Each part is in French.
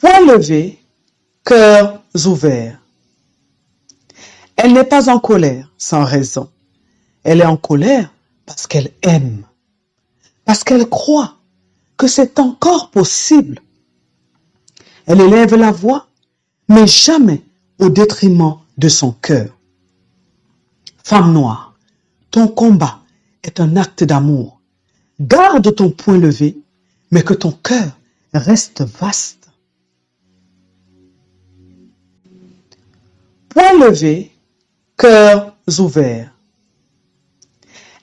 Poings levés, cœurs ouverts. Elle n'est pas en colère sans raison. Elle est en colère parce qu'elle aime, parce qu'elle croit que c'est encore possible. Elle élève la voix, mais jamais au détriment de son cœur. Femme noire, ton combat est un acte d'amour. Garde ton poing levé, mais que ton cœur reste vaste. Poing levé, cœurs ouverts.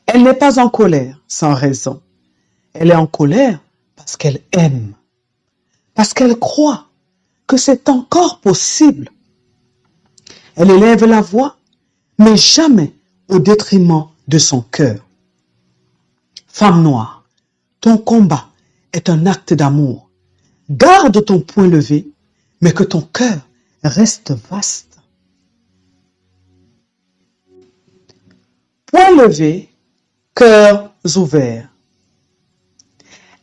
Elle n'est pas en colère sans raison. Elle est en colère parce qu'elle aime, parce qu'elle croit que c'est encore possible. Elle élève la voix, mais jamais au détriment de son cœur. Femme noire, ton combat est un acte d'amour. Garde ton poing levé, mais que ton cœur reste vaste. Poing levé, cœurs ouverts.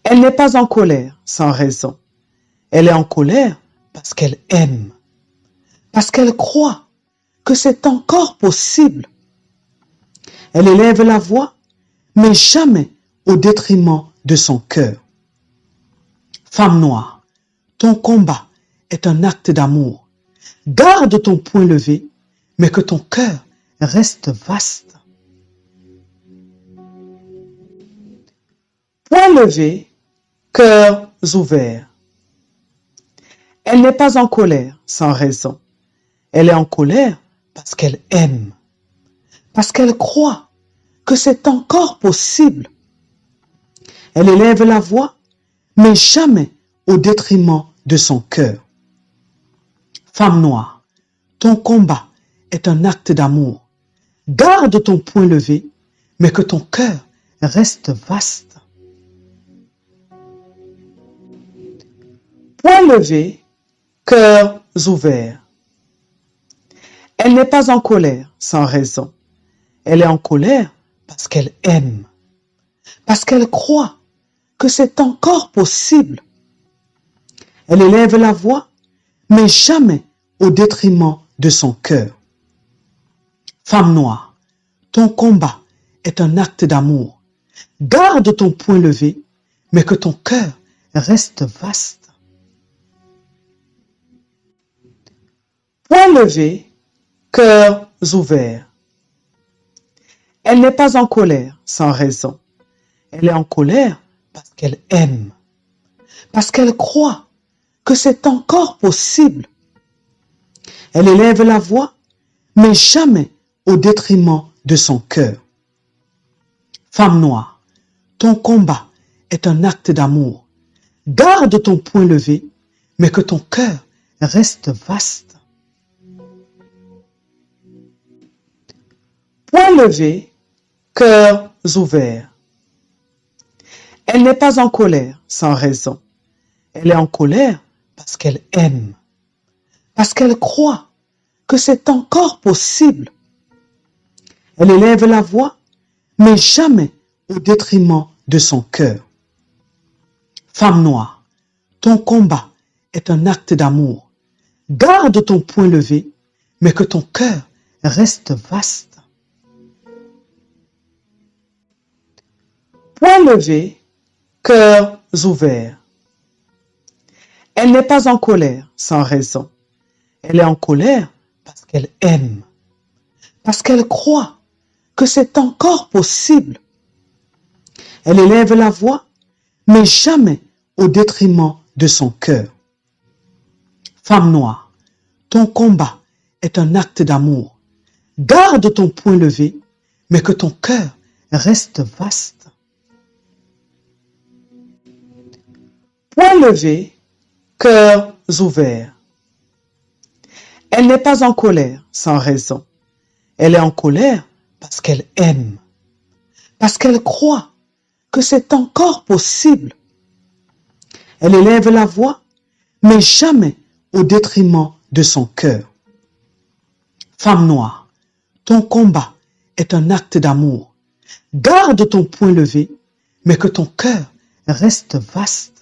Elle n'est pas en colère sans raison. Elle est en colère parce qu'elle aime, parce qu'elle croit que c'est encore possible. Elle élève la voix, mais jamais au détriment de son cœur. Femme noire, ton combat est un acte d'amour. Garde ton poing levé, mais que ton cœur reste vaste. Poing levé, cœurs ouverts. Elle n'est pas en colère sans raison. Elle est en colère parce qu'elle aime, parce qu'elle croit que c'est encore possible. Elle élève la voix, mais jamais au détriment de son cœur. Femme noire, ton combat est un acte d'amour. Garde ton poing levé, mais que ton cœur reste vaste. Poing levé, cœurs ouverts. Elle n'est pas en colère sans raison. Elle est en colère parce qu'elle aime, parce qu'elle croit que c'est encore possible. Elle élève la voix, mais jamais au détriment de son cœur. Femme noire, ton combat est un acte d'amour. Garde ton poing levé, mais que ton cœur reste vaste. Poing levé, cœurs ouverts. Elle n'est pas en colère sans raison. Elle est en colère parce qu'elle aime, parce qu'elle croit que c'est encore possible. Elle élève la voix, mais jamais au détriment de son cœur. Femme noire, ton combat est un acte d'amour. Garde ton poing levé, mais que ton cœur reste vaste. Poing levé, cœurs ouverts. Elle n'est pas en colère sans raison. Elle est en colère parce qu'elle aime, parce qu'elle croit que c'est encore possible. Elle élève la voix, mais jamais au détriment de son cœur. Femme noire, ton combat est un acte d'amour. Garde ton poing levé, mais que ton cœur reste vaste. Poing levé, cœurs ouverts. Elle n'est pas en colère sans raison. Elle est en colère parce qu'elle aime, parce qu'elle croit que c'est encore possible. Elle élève la voix, mais jamais au détriment de son cœur. Femme noire, ton combat est un acte d'amour. Garde ton poing levé, mais que ton cœur reste vaste. Poing levé, cœurs ouverts. Elle n'est pas en colère sans raison. Elle est en colère parce qu'elle aime, parce qu'elle croit que c'est encore possible. Elle élève la voix, mais jamais au détriment de son cœur. Femme noire, ton combat est un acte d'amour. Garde ton poing levé, mais que ton cœur reste vaste.